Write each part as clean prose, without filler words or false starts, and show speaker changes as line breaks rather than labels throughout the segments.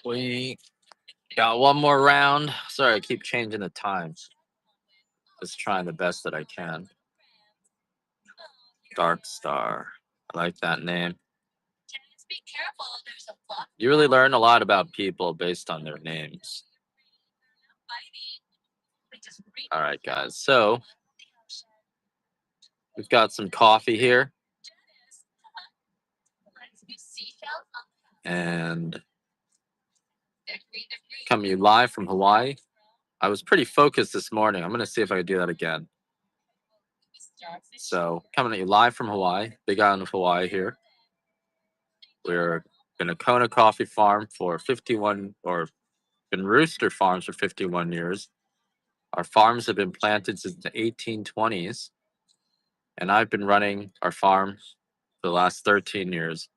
We got one more round. Sorry, I keep changing the times. Just trying the best that I can. Dark Star. I like that name. You really learn a lot about people based on their names. All right, guys. So we've got some coffee here, and coming to you live from Hawaii. I was pretty focused this morning. I'm going to see if I can do that again. So, coming at you live from Hawaii, Big Island of Hawaii here. We're in a Kona coffee farm for 51, or been rooster farms for 51 years. Our farms have been planted since the 1820s, and I've been running our farm for the last 13 years,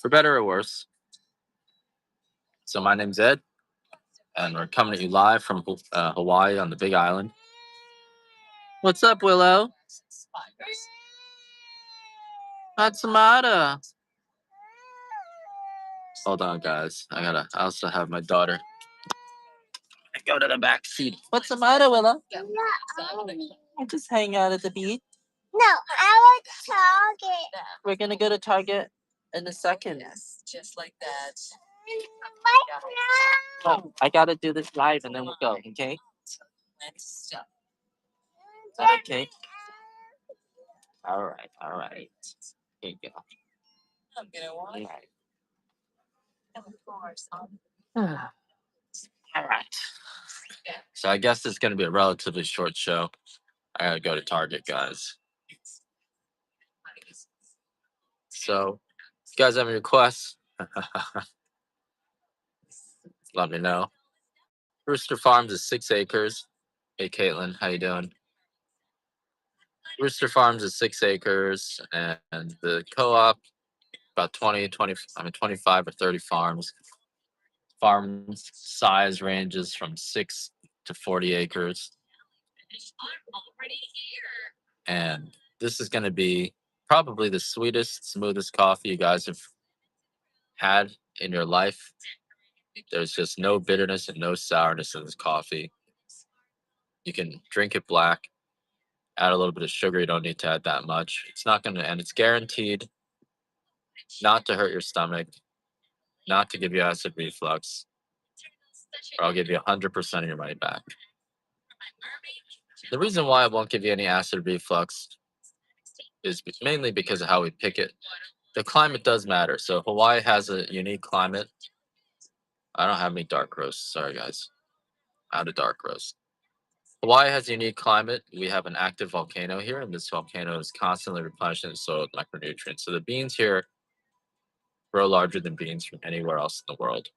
for better or worse. So, my name's Ed, and we're coming at you live from Hawaii on the Big Island. What's up, Willow? What's the matter? Hold on, guys. I also have my daughter. I go to the back seat. What's the matter, Willow? I just hang out at the beach.
No, I want Target.
We're gonna go to Target in a second.
Yes, just like that.
Oh, I gotta do this live and then we'll go, okay?
Next up.
Is that okay? All right. Here you go.
I'm gonna watch.
All right.
And of course,
All right. So I guess it's gonna be a relatively short show. I gotta go to Target, guys. So, if you guys have any requests, let me know. Rooster Farms is 6 acres. Hey, Caitlin, how you doing? Rooster Farms is 6 acres, and the co-op about 25 or 30 farms. Farm size ranges from 6 to 40 acres. And this is going to be probably the sweetest, smoothest coffee you guys have had in your life. There's just no bitterness and no sourness in this coffee. You can drink it black, add a little bit of sugar. You don't need to add that much. It's not going to, and it's guaranteed not to hurt your stomach, not to give you acid reflux, or I'll give you 100% of your money back. The reason why I won't give you any acid reflux is mainly because of how we pick it. The climate does matter. So Hawaii has a unique climate. I don't have any dark roasts. Sorry, guys. Out of dark roast. Hawaii has a unique climate. We have an active volcano here, and this volcano is constantly replenishing the soil with micronutrients. So the beans here grow larger than beans from anywhere else in the world.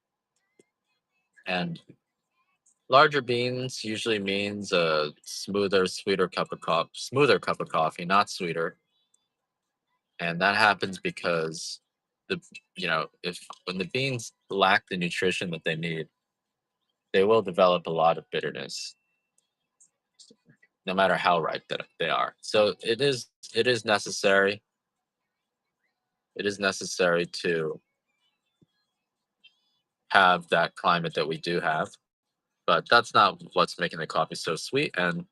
And larger beans usually means a smoother cup of coffee, not sweeter. And that happens because when the beans lack the nutrition that they need, they will develop a lot of bitterness, no matter how ripe that they are. So it is necessary. It is necessary to have that climate that we do have, but that's not what's making the coffee so sweet. And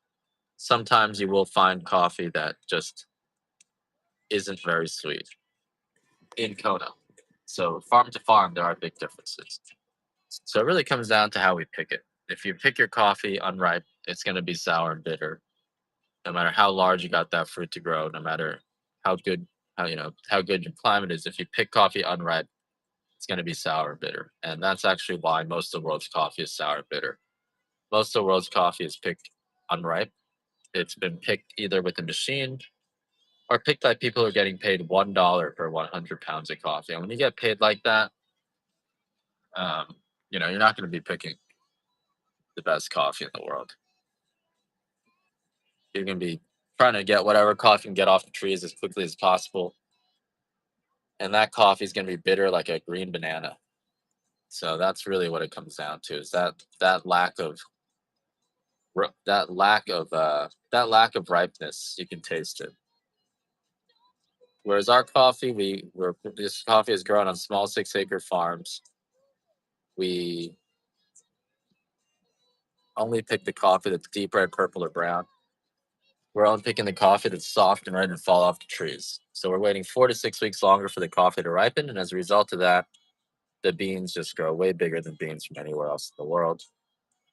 sometimes you will find coffee that just isn't very sweet in Kona. So farm to farm, there are big differences. So it really comes down to how we pick it. If you pick your coffee unripe, it's going to be sour and bitter. No matter how large you got that fruit to grow, no matter how good your climate is, if you pick coffee unripe, it's going to be sour and bitter. And that's actually why most of the world's coffee is sour and bitter. Most of the world's coffee is picked unripe. It's been picked either with a machine or picked by people who are getting paid $1 per 100 pounds of coffee. And when you get paid like that, you're not going to be picking the best coffee in the world. You're going to be trying to get whatever coffee you can get off the trees as quickly as possible. And that coffee is going to be bitter like a green banana. So that's really what it comes down to, is that lack of ripeness. You can taste it. Whereas our coffee, this coffee is grown on small 6-acre farms. We only pick the coffee that's deep red, purple, or brown. We're only picking the coffee that's soft and ready to fall off the trees. So we're waiting 4 to 6 weeks longer for the coffee to ripen, and as a result of that, the beans just grow way bigger than beans from anywhere else in the world,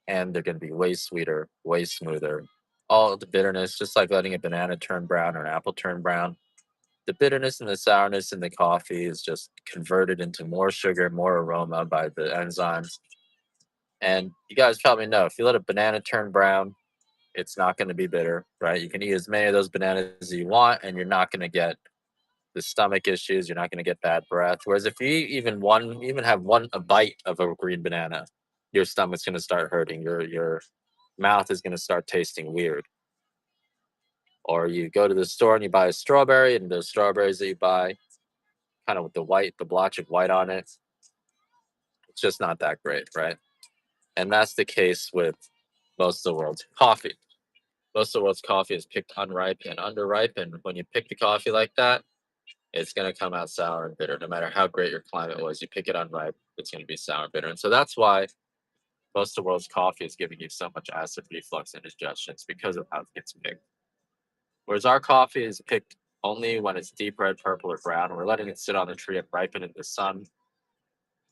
and they're going to be way sweeter, way smoother. All the bitterness, just like letting a banana turn brown or an apple turn brown, the bitterness and the sourness in the coffee is just converted into more sugar, more aroma by the enzymes. And you guys probably know if you let a banana turn brown, it's not going to be bitter, right? You can eat as many of those bananas as you want, and you're not going to get the stomach issues. You're not going to get bad breath. Whereas if you eat even have a bite of a green banana, your stomach's going to start hurting. Your mouth is going to start tasting weird. Or you go to the store and you buy a strawberry, and those strawberries that you buy, kind of with the blotch of white on it, it's just not that great, right? And that's the case with most of the world's coffee. Most of the world's coffee is picked unripe and underripe, and when you pick the coffee like that, it's going to come out sour and bitter. No matter how great your climate was, you pick it unripe, it's going to be sour and bitter. And so that's why most of the world's coffee is giving you so much acid reflux and indigestion. It's because of how it gets picked. Whereas our coffee is picked only when it's deep red, purple, or brown. We're letting it sit on the tree and ripen in the sun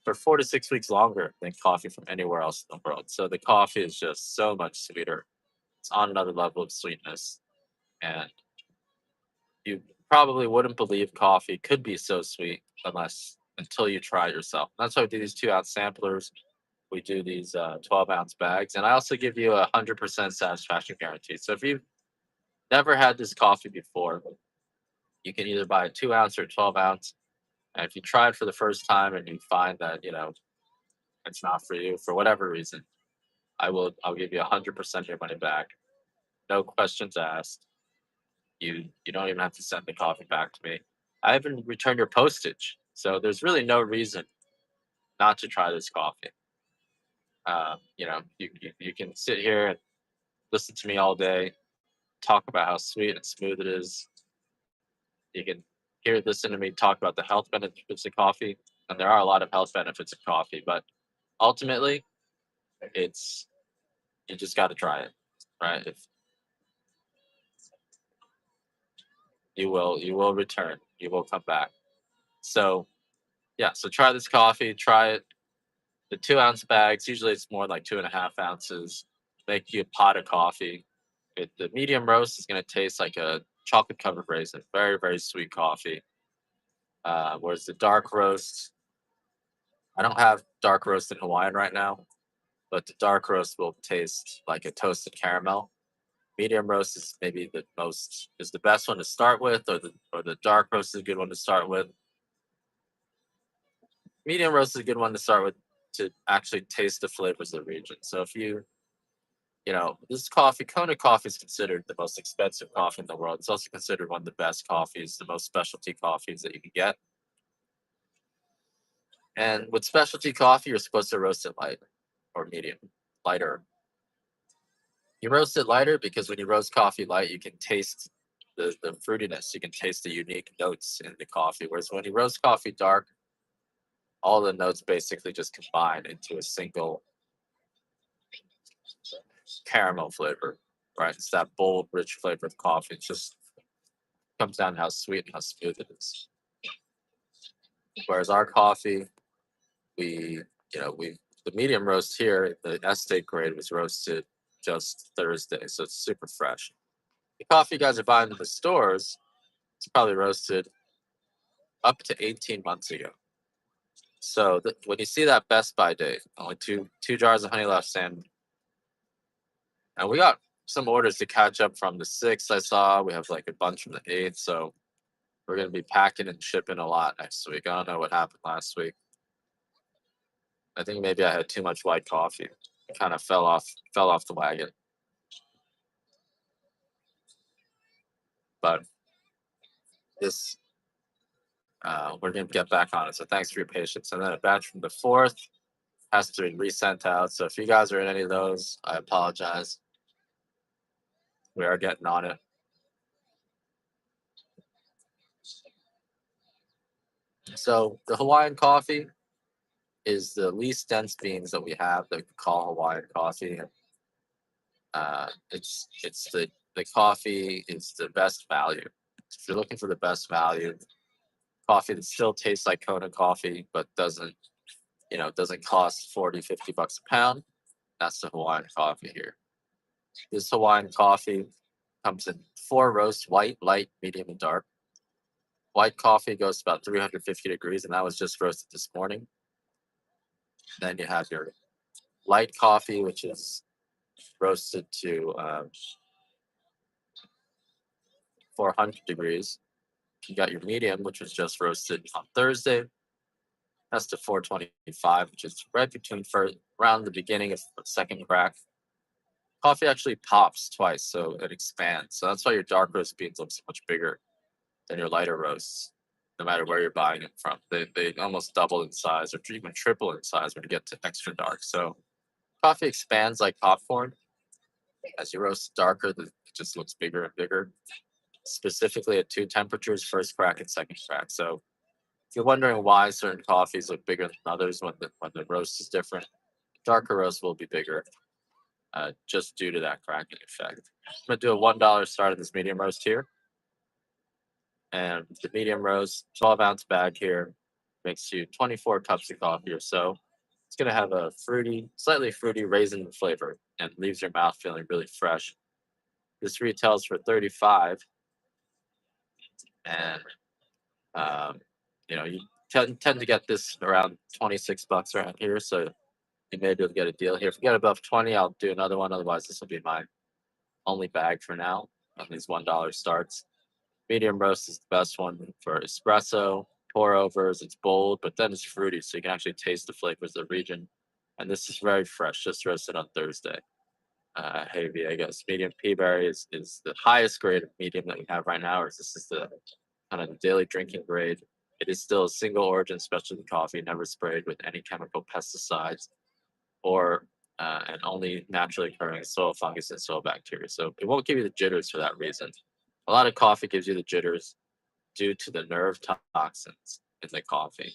for 4 to 6 weeks longer than coffee from anywhere else in the world. So the coffee is just so much sweeter. It's on another level of sweetness. And you probably wouldn't believe coffee could be so sweet until you try it yourself. That's why we do these 2-ounce samplers. We do these 12-ounce bags, and I also give you 100% satisfaction guarantee. So if you've never had this coffee before, you can either buy a 2-ounce or 12-ounce. And if you try it for the first time and you find that it's not for you for whatever reason, I'll give you 100% your money back, no questions asked. You don't even have to send the coffee back to me. I even return your postage, so there's really no reason not to try this coffee. You can sit here and listen to me all day, talk about how sweet and smooth it is. You can listen to me talk about the health benefits of coffee, and there are a lot of health benefits of coffee, but ultimately, it's you just got to try it, right? If you will return, you will come back. So yeah, so try this coffee, try it. The 2-ounce bags, usually it's more like 2.5 ounces. Make you a pot of coffee. The medium roast is going to taste like a chocolate covered raisin, very, very sweet coffee. Whereas the dark roast, I don't have dark roast in Hawaiian right now, but the dark roast will taste like a toasted caramel. Medium roast is maybe is the best one to start with, or the dark roast is a good one to start with. Medium roast is a good one to start with to actually taste the flavors of the region. So if this coffee, Kona coffee is considered the most expensive coffee in the world. It's also considered one of the best coffees, the most specialty coffees that you can get. And with specialty coffee, you're supposed to roast it light or medium, lighter. You roast it lighter because when you roast coffee light, you can taste the fruitiness. You can taste the unique notes in the coffee. Whereas when you roast coffee dark, all the notes basically just combine into a single caramel flavor, right? It's that bold, rich flavor of coffee. It just comes down to how sweet and how smooth it is. Whereas our coffee, we, the medium roast here, the estate grade was roasted just Thursday, so it's super fresh. The coffee you guys are buying in the stores, it's probably roasted up to 18 months ago. So when you see that Best Buy date, only two jars of honey left sand, and we got some orders to catch up from the 6th. I saw we have like a bunch from the 8th, so we're gonna be packing and shipping a lot next week. I don't know what happened last week. I think maybe I had too much white coffee. Kind of fell off the wagon. But this we're gonna get back on it. So thanks for your patience. And then a batch from the 4th has to be resent out. So if you guys are in any of those, I apologize. We are getting on it. So the Hawaiian coffee is the least dense beans that we have that we call Hawaiian coffee. And it's the coffee is the best value. If you're looking for the best value, coffee that still tastes like Kona coffee, but doesn't cost 40, $50 a pound, that's the Hawaiian coffee here. This Hawaiian coffee comes in four roasts: white, light, medium, and dark. White coffee goes to about 350 degrees, and that was just roasted this morning. Then you have your light coffee, which is roasted to 400 degrees. You got your medium, which was just roasted on Thursday. That's to 425, which is right between first, around the beginning of the second crack. Coffee actually pops twice, so it expands. So that's why your dark roast beans look so much bigger than your lighter roasts, no matter where you're buying it from. They almost double in size or even triple in size when you get to extra dark. So coffee expands like popcorn. As you roast darker, it just looks bigger and bigger, specifically at two temperatures, first crack and second crack. So if you're wondering why certain coffees look bigger than others when the roast is different, darker roast will be bigger, just due to that cracking effect. I'm gonna do a $1 start of this medium roast here, and the medium roast 12-ounce bag here makes you 24 cups of coffee or so. It's gonna have a slightly fruity raisin flavor, and leaves your mouth feeling really fresh. This retails for 35, and um, you tend to get this around $26 around here, so you may be able to get a deal here. If you get above 20, I'll do another one. Otherwise, this will be my only bag for now on these $1 starts. Medium roast is the best one for espresso, pour overs. It's bold, but then it's fruity, so you can actually taste the flavors of the region. And this is very fresh, just roasted on Thursday. Hey, Viegas. Medium peaberry is the highest grade of medium that we have right now, or this is the kind of daily drinking grade. It is still a single origin specialty coffee, never sprayed with any chemical pesticides or and only naturally occurring soil fungus and soil bacteria. So it won't give you the jitters for that reason. A lot of coffee gives you the jitters due to the nerve toxins in the coffee,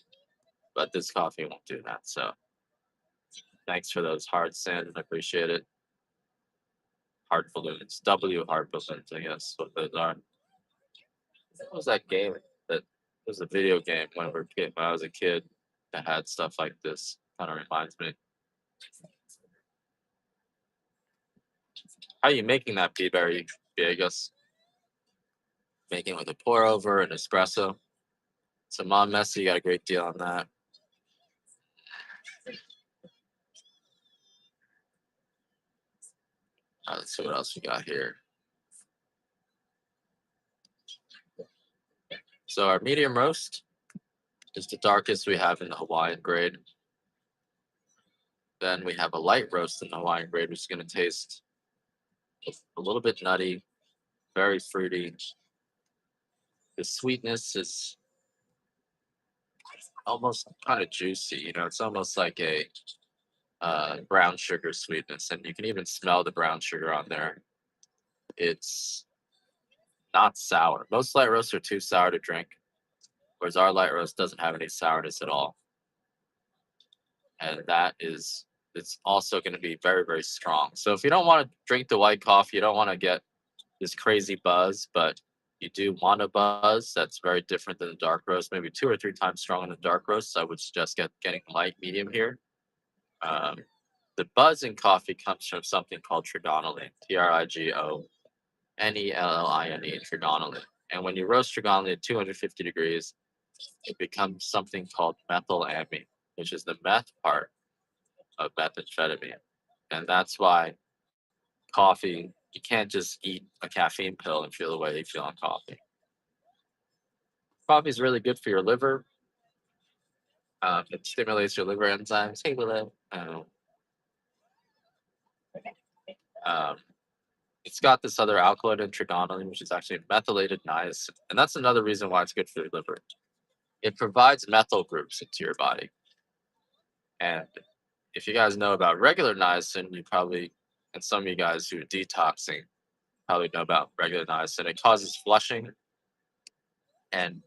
but this coffee won't do that. So thanks for those hard sand. I appreciate it. Heart balloons, heart balloons, I guess what those are. What was that game that was a video game when I was a kid that had stuff like this? Kind of reminds me. How are you making that peaberry, Vegas? Making with a pour over and espresso. So Mom Messi got a great deal on that. Let's see what else we got here. So our medium roast is the darkest we have in the Hawaiian grade. Then we have a light roast in the Hawaiian grade, which is going to taste a little bit nutty, very fruity. The sweetness is almost kind of juicy. It's almost like a brown sugar sweetness, and you can even smell the brown sugar on there. It's not sour. Most light roasts are too sour to drink, whereas our light roast doesn't have any sourness at all. And it's also going to be very, very strong. So if you don't want to drink the white coffee, you don't want to get this crazy buzz, but you do want a buzz that's very different than the dark roast, maybe 2 or 3 times stronger than the dark roast. I would suggest getting light medium here. Um, the buzz in coffee comes from something called trigonylene, trigonelline, trigonylene. And when you roast trigonylene at 250 degrees, it becomes something called methylamine, which is the meth part of methamphetamine. And that's why coffee, you can't just eat a caffeine pill and feel the way you feel on coffee. Coffee is really good for your liver. It stimulates your liver enzymes. Hey, Willow. Um, it's got this other alkaloid in trigonylane, which is actually methylated niacin. And that's another reason why it's good for your liver. It provides methyl groups into your body. And if you guys know about regular niacin, and some of you guys who are detoxing probably know about regular niacin. It causes flushing, and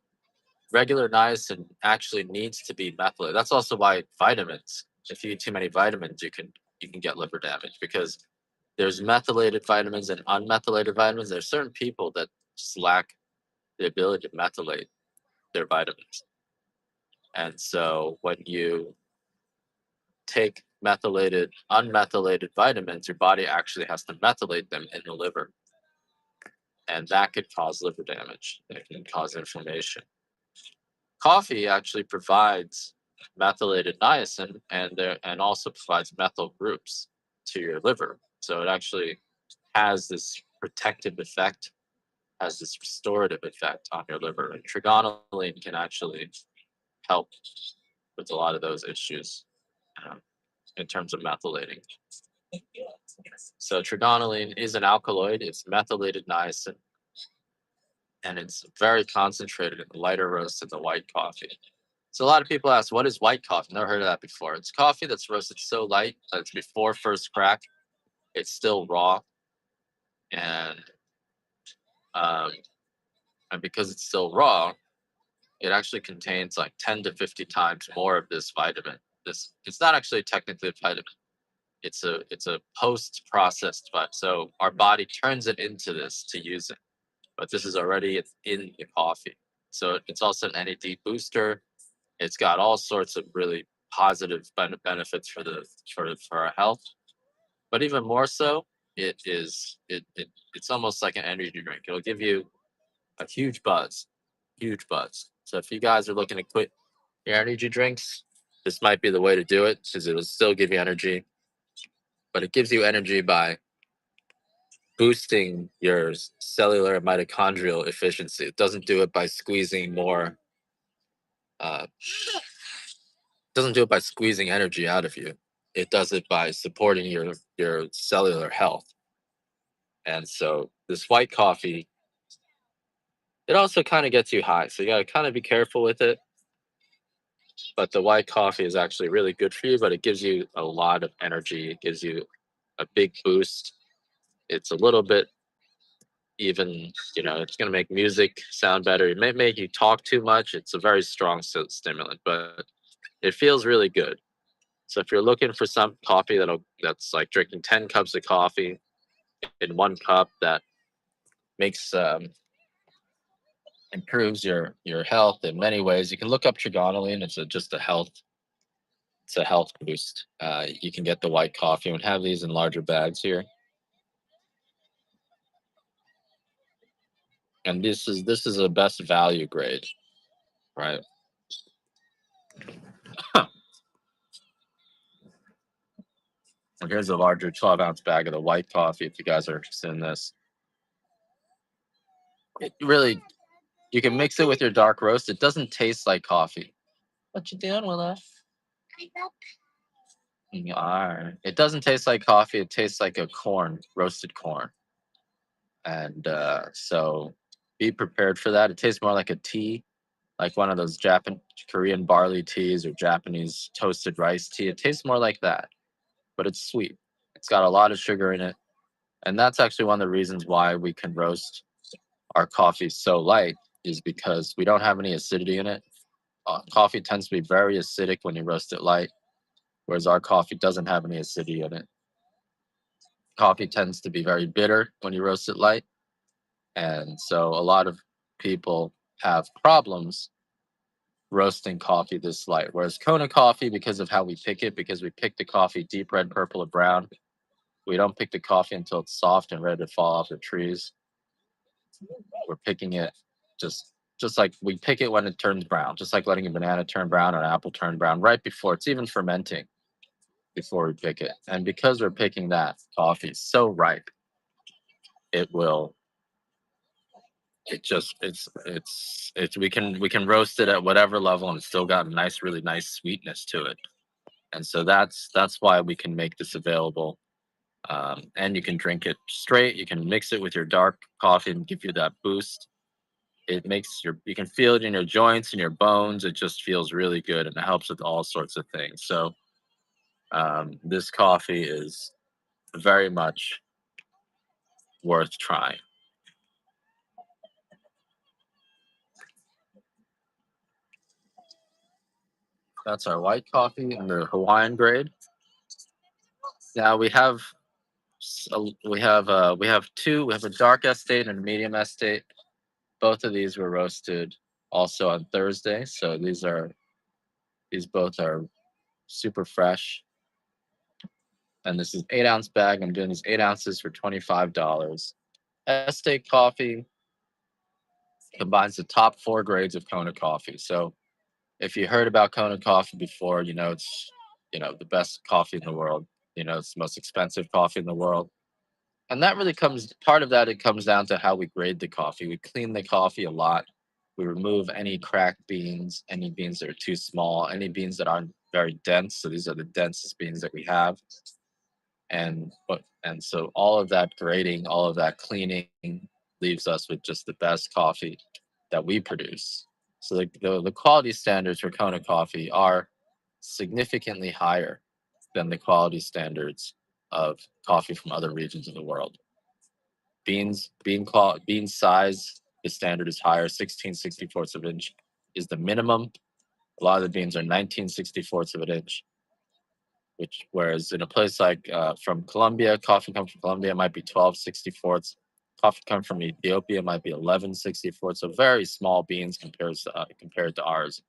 regular niacin actually needs to be methylated. That's also why vitamins, if you eat too many vitamins, you can get liver damage because there's methylated vitamins and unmethylated vitamins. There's certain people that just lack the ability to methylate their vitamins. And so when you take unmethylated vitamins, your body actually has to methylate them in the liver. And that could cause liver damage. It can cause inflammation. Coffee actually provides methylated niacin and also provides methyl groups to your liver. So it actually has this protective effect, has this restorative effect on your liver. And trigonelline can actually help with a lot of those issues um, in terms of methylating. So trigonelline is an alkaloid. It's methylated niacin, and it's very concentrated in the lighter roast and the white coffee. So a lot of people ask, what is white coffee? Never heard of that before. It's coffee that's roasted so light that it's before first crack. It's still raw, and um, and because it's still raw, it actually contains like 10 to 50 times more of this vitamin. This it's not actually technically a vitamin. It's a post processed vitamin. So our body turns it into this to use it, but this is already in the coffee. So it's also an NAD booster. It's got all sorts of really positive benefits for our health. But even more so, it's almost like an energy drink. It'll give you a huge buzz. So if you guys are looking to quit your energy drinks, this might be the way to do it because it'll still give you energy, but it gives you energy by boosting your cellular mitochondrial efficiency. It doesn't do it by squeezing more. Doesn't do it by squeezing energy out of you. It does it by supporting your cellular health. And so this white coffee, it also kind of gets you high. So you got to kind of be careful with it. But the white coffee is actually really good for you, but it gives you a lot of energy. It gives you a big boost. It's a little bit even, it's going to make music sound better. It may make you talk too much. It's a very strong stimulant, but it feels really good. So if you're looking for some coffee that's like drinking 10 cups of coffee in one cup that makes improves your health in many ways, you can look up trigonelline. It's a health boost. You can get the white coffee and have these in larger bags here. And this is a best value grade, right? And here's a larger 12-ounce bag of the white coffee if you guys are interested in this. It really, you can mix it with your dark roast. It doesn't taste like coffee. What you doing, Willow? You are. It doesn't taste like coffee. It tastes like a roasted corn. And so be prepared for that. It tastes more like a tea, like one of those Korean barley teas or Japanese toasted rice tea. It tastes more like that, but it's sweet. It's got a lot of sugar in it. And that's actually one of the reasons why we can roast our coffee so light is because we don't have any acidity in it. Coffee tends to be very acidic when you roast it light, whereas our coffee doesn't have any acidity in it. Coffee tends to be very bitter when you roast it light. And so a lot of people have problems roasting coffee this light. Whereas Kona coffee, because of how we pick it, because we pick the coffee deep red, purple, or brown, we don't pick the coffee until it's soft and ready to fall off the trees. We're picking it just like we pick it when it turns brown, just like letting a banana turn brown or an apple turn brown right before it's even fermenting before we pick it. And because we're picking that coffee so ripe, it will it just it's we can roast it at whatever level and it's still got a really nice sweetness to it. And so that's why we can make this available. And you can drink it straight. You can mix it with your dark coffee and give you that boost. It makes you can feel it in your joints and your bones. It just feels really good and it helps with all sorts of things. So this coffee is very much worth trying. That's our white coffee in the Hawaiian grade. Now we have two. We have a dark estate and a medium estate. Both of these were roasted also on Thursday, so these both are super fresh. And this is 8-ounce bag. I'm doing these 8 ounces for $25. Estate coffee combines the top 4 grades of Kona coffee. So if you heard about Kona coffee before, you know it's the best coffee in the world. You know it's the most expensive coffee in the world. And that really comes part of that, it comes down to how we grade the coffee. We clean the coffee a lot. We remove any cracked beans, any beans that are too small, any beans that aren't very dense. So these are the densest beans that we have. And so all of that grading, all of that cleaning leaves us with just the best coffee that we produce. So the quality standards for Kona coffee are significantly higher than the quality standards of coffee from other regions of the world. Bean size, the standard is higher. 16/64 of an inch is the minimum. A lot of the beans are 19/64 of an inch, which whereas in a place like from Colombia, coffee comes from Colombia, it might be 12/64. Coffee comes from Ethiopia, might be 11/64. So very small beans compared to ours.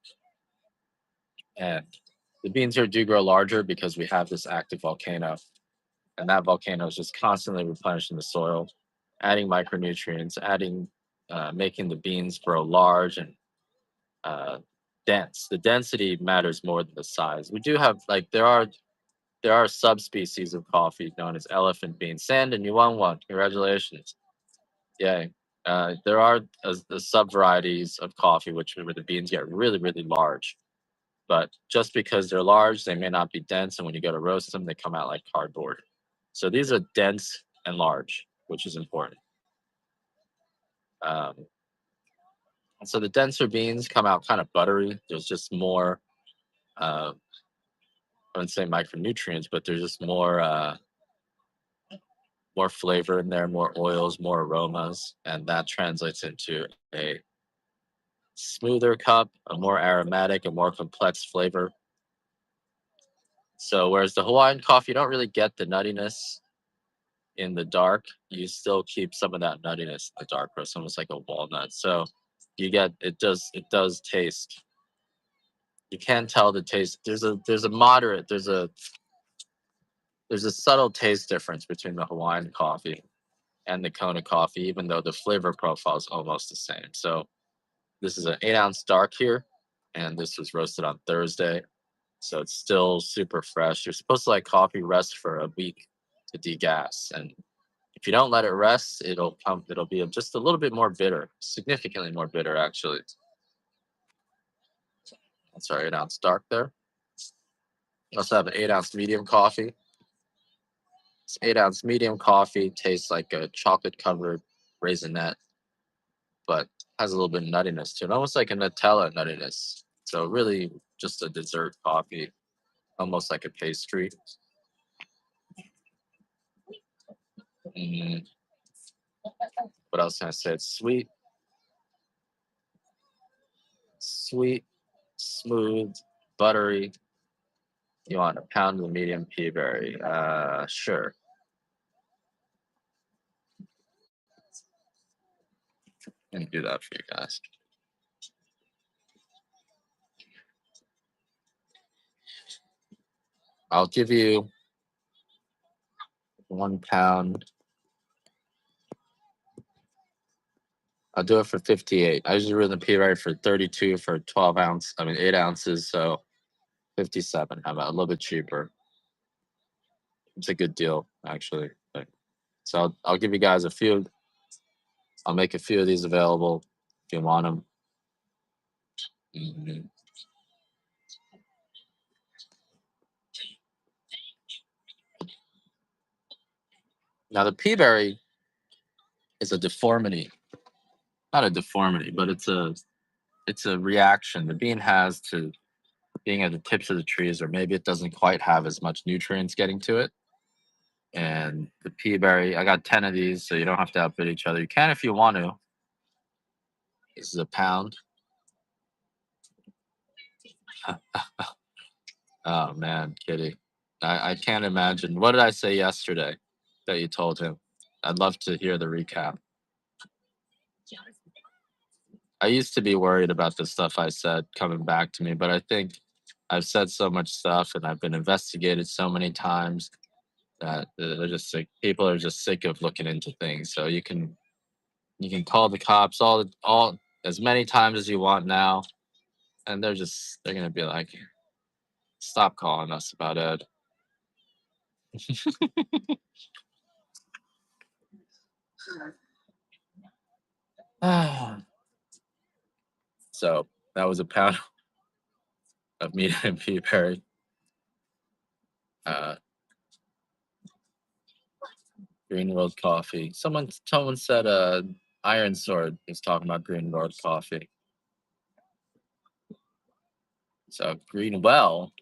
And the beans here do grow larger because we have this active volcano, and that volcano is just constantly replenishing the soil, adding micronutrients, making the beans grow large and uh, dense. The density matters more than the size. We do have there are subspecies of coffee known as elephant bean. Sandon, you won one. Congratulations. Yay. There are the sub varieties of coffee where the beans get really, really large. But just because they're large, they may not be dense. And when you go to roast them, they come out like cardboard. So these are dense and large, which is important. Um, so the denser beans come out kind of buttery. There's just more, I wouldn't say micronutrients, but there's just more flavor in there, more oils, more aromas, and that translates into a smoother cup, a more aromatic, a more complex flavor. So whereas the Hawaiian coffee, you don't really get the nuttiness in the dark, you still keep some of that nuttiness in the dark roast, almost like a walnut. So it does taste. You can tell the taste. There's a subtle taste difference between the Hawaiian coffee and the Kona coffee, even though the flavor profile is almost the same. So this is an 8-ounce dark here, and this was roasted on Thursday. So it's still super fresh. You're supposed to let coffee rest for a week to degas. And if you don't let it rest, it'll be just a little bit more bitter, significantly more bitter, actually. That's our 8-ounce dark there. We also have an 8-ounce medium coffee. This 8-ounce medium coffee tastes like a chocolate covered raisinette, but has a little bit of nuttiness to it, almost like a Nutella nuttiness. So really just a dessert coffee, almost like a pastry. Mm, what else can I say? It's sweet, smooth, buttery. You want a pound of the medium pea berry? Sure. Let me do that for you guys. I'll give you 1 pound. I'll do it for 58. I usually run the pea berry for 32 for 8 ounces. So 57. How about a little bit cheaper? It's a good deal, actually. So I'll give you guys a few. I'll make a few of these available if you want them. Mhm. Now the pea berry is a deformity. Not a deformity, but it's a reaction the bean has to being at the tips of the trees, or maybe it doesn't quite have as much nutrients getting to it. And the pea berry, I got 10 of these, so you don't have to outbid each other. You can if you want to. This is a pound. Oh man, Kitty. I can't imagine. What did I say yesterday that you told him? I'd love to hear the recap. I used to be worried about the stuff I said coming back to me, but I think I've said so much stuff and I've been investigated so many times that they're just sick. People are just sick of looking into things. So you can call the cops all as many times as you want now, and they're gonna be like, stop calling us about Ed. So that was a pound of meat and pea berry. Uh, Green World Coffee. Someone said Iron Sword is talking about Green World Coffee. So Greenwell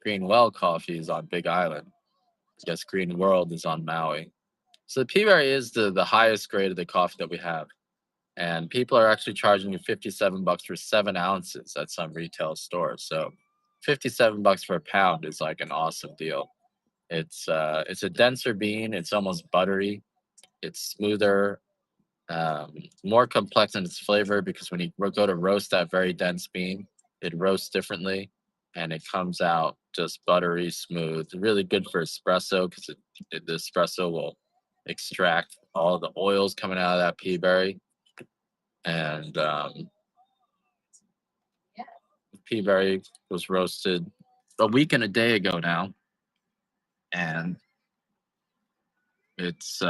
Coffee is on Big Island. I guess Green World is on Maui. So the pea berry is the highest grade of the coffee that we have, and people are actually charging you $57 for 7 ounces at some retail stores. So $57 for a pound is like an awesome deal. It's a denser bean. It's almost buttery. It's smoother, more complex in its flavor because when you go to roast that very dense bean, it roasts differently, and it comes out just buttery smooth. Really good for espresso because the espresso will extract all the oils coming out of that pea berry. And pea berry was roasted a week and a day ago now, and it's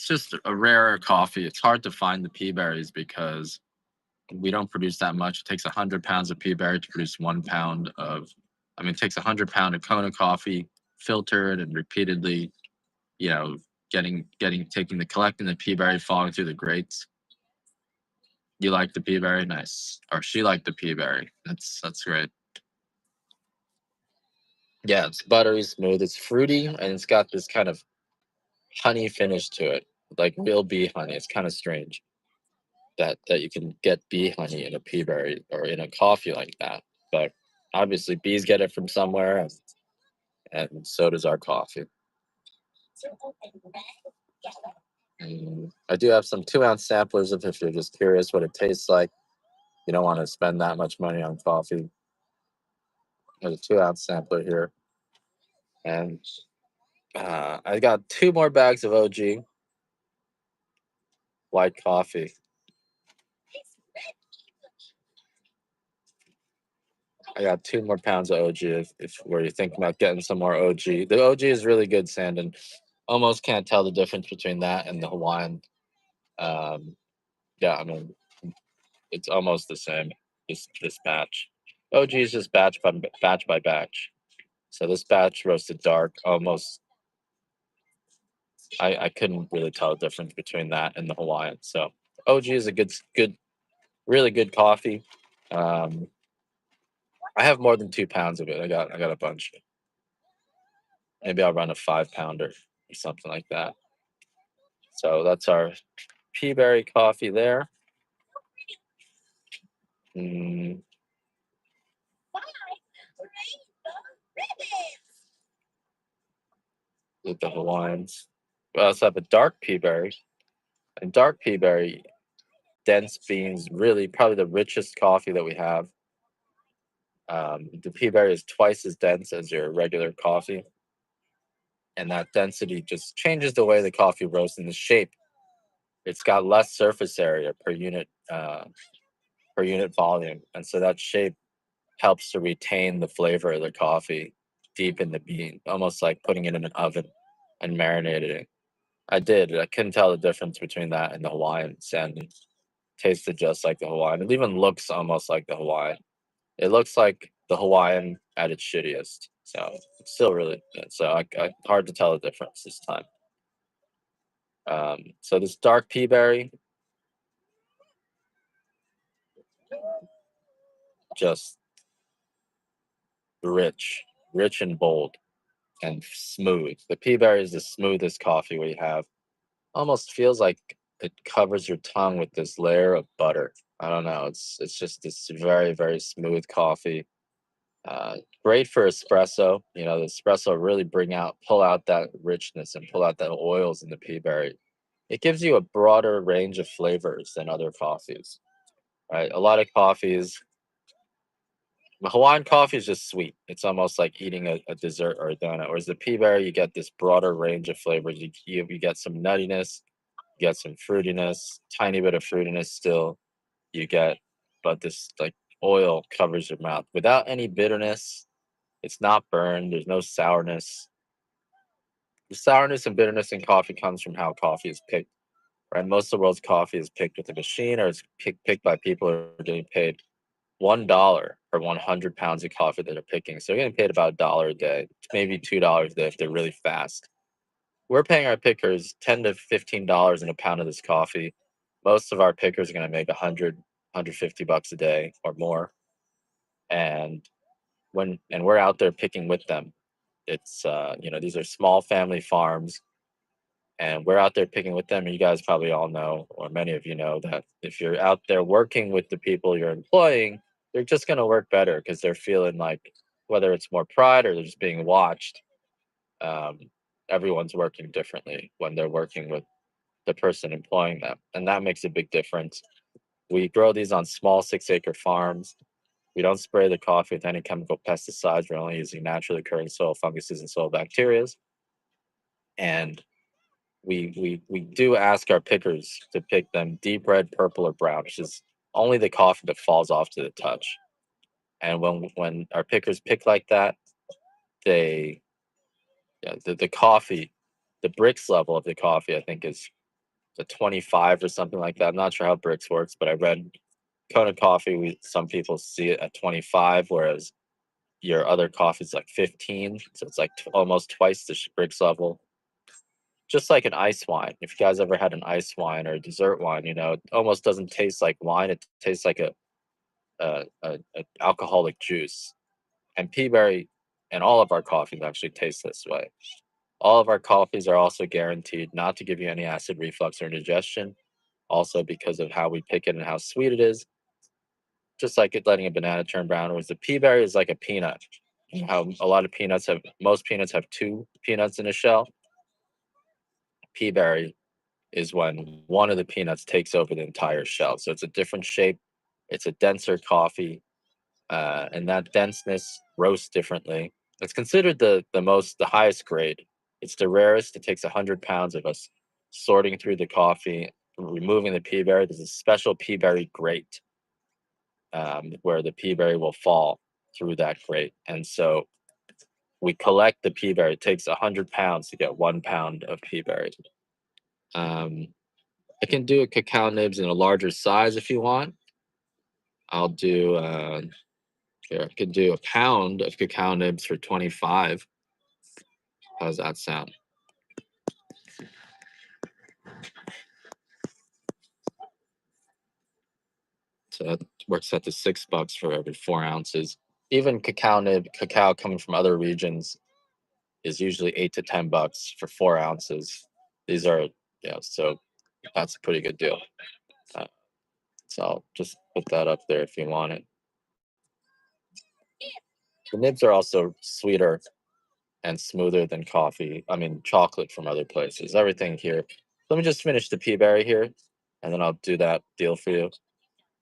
just a rarer coffee. It's hard to find the pea berries because we don't produce that much. It takes 100 pounds of pea berry to produce 1 pound of. I mean, it takes 100 pound of Kona coffee, filtered and repeatedly, you know, taking the collecting the pea berry, falling through the grates. You like the pea berry, nice, or she liked the pea berry. That's great. Yeah, it's buttery smooth. It's fruity and it's got this kind of honey finish to it, like real bee honey. It's kind of strange that you can get bee honey in a pea berry or in a coffee like that. But obviously, bees get it from somewhere, and so does our coffee. I do have some 2 ounce samplers if you're just curious what it tastes like. You don't want to spend that much money on coffee. There's a 2 ounce sampler here, and I got 2 more bags of OG white coffee. I got 2 more pounds of OG if were you thinking about getting some more OG. The OG is really good, Sandon. Almost can't tell the difference between that and the Hawaiian. Um, yeah, I mean it's almost the same. This batch. OG is just batch by batch. So this batch roasted dark. Almost, I couldn't really tell the difference between that and the Hawaiian. So OG is a really good coffee. Um, I have more than 2 pounds of it. I got a bunch. Maybe I'll run a 5 pounder or something like that. So that's our pea berry coffee there. Mm, with the Hawaiians. We also have a dark pea berry. And dark pea berry, dense beans, really probably the richest coffee that we have. The pea berry is twice as dense as your regular coffee, and that density just changes the way the coffee roasts in the shape. It's got less surface area per unit volume, and so that shape helps to retain the flavor of the coffee deep in the bean, almost like putting it in an oven and marinating it. I did. I couldn't tell the difference between that and the Hawaiian, and tasted just like the Hawaiian. It even looks almost like the Hawaiian. It looks like the Hawaiian at its shittiest. So it's still really good. So hard to tell the difference this time. So this dark pea berry, just rich, rich and bold and smooth. The pea berry is the smoothest coffee we have. Almost feels like it covers your tongue with this layer of butter. I don't know. It's just this very smooth coffee. Great for espresso. The espresso really pull out that richness and pull out the oils in the pea berry. It gives you a broader range of flavors than other coffees, right? A lot of coffees, Hawaiian coffee is just sweet. It's almost like eating a dessert or a donut. Whereas the pea berry, you get this broader range of flavors. You get some nuttiness, you get some fruitiness, tiny bit of fruitiness still. You get, but this like oil covers your mouth without any bitterness. It's not burned. There's no sourness. The sourness and bitterness in coffee comes from how coffee is picked. Right, most of the world's coffee is picked with a machine, or it's picked by people who are getting paid $1 for 100 pounds of coffee that they're picking. So they're getting paid about $1 a day, maybe $2 a day if they're really fast. We're paying our pickers $10 to $15 in a pound of this coffee. Most of our pickers are going to make 150 bucks a day or more, and we're out there picking with them. It's these are small family farms, and we're out there picking with them. And you guys probably all know, or many of you know, that if you're out there working with the people you're employing, they're just going to work better because they're feeling like, whether it's more pride or they're just being watched, um, everyone's working differently when they're working with the person employing them, and that makes a big difference. We grow these on small 6-acre farms. We don't spray the coffee with any chemical pesticides. We're only using naturally occurring soil funguses and soil bacteria. And we do ask our pickers to pick them deep red, purple, or brown, which is only the coffee that falls off to the touch. And when our pickers pick like that, they yeah, the coffee, the bricks level of the coffee, I think is a 25 or something like that. I'm not sure how bricks works, but I read Kona coffee. Some people see it at 25, whereas your other coffee is like 15, so it's like almost twice the bricks level. Just like an ice wine. If you guys ever had an ice wine or a dessert wine, it almost doesn't taste like wine. It tastes like a alcoholic juice. And pea berry and all of our coffees actually taste this way. All of our coffees are also guaranteed not to give you any acid reflux or indigestion. Also, because of how we pick it and how sweet it is, just like it letting a banana turn brown. Whereas the pea berry is like a peanut. How most peanuts have two peanuts in a shell. Pea berry is when one of the peanuts takes over the entire shell. So it's a different shape. It's a denser coffee, and that denseness roasts differently. It's considered the highest grade. It's the rarest. It takes 100 pounds of us sorting through the coffee, removing the pea berry. There's a special pea berry grate, where the pea berry will fall through that grate, and so we collect the pea berry. It takes 100 pounds to get 1 pound of pea berry. Um, I can do a cacao nibs in a larger size if you want. I'll do here. I could do a pound of cacao nibs for 25. How's that sound? So that works out to $6 for every 4 ounces. Even cacao coming from other regions is usually $8 to $10 for 4 ounces. These are so that's a pretty good deal. Uh, so I'll just put that up there if you want it. The nibs are also sweeter and smoother than coffee. I mean, chocolate from other places. Everything here. Let me just finish the pea berry here, and then I'll do that deal for you.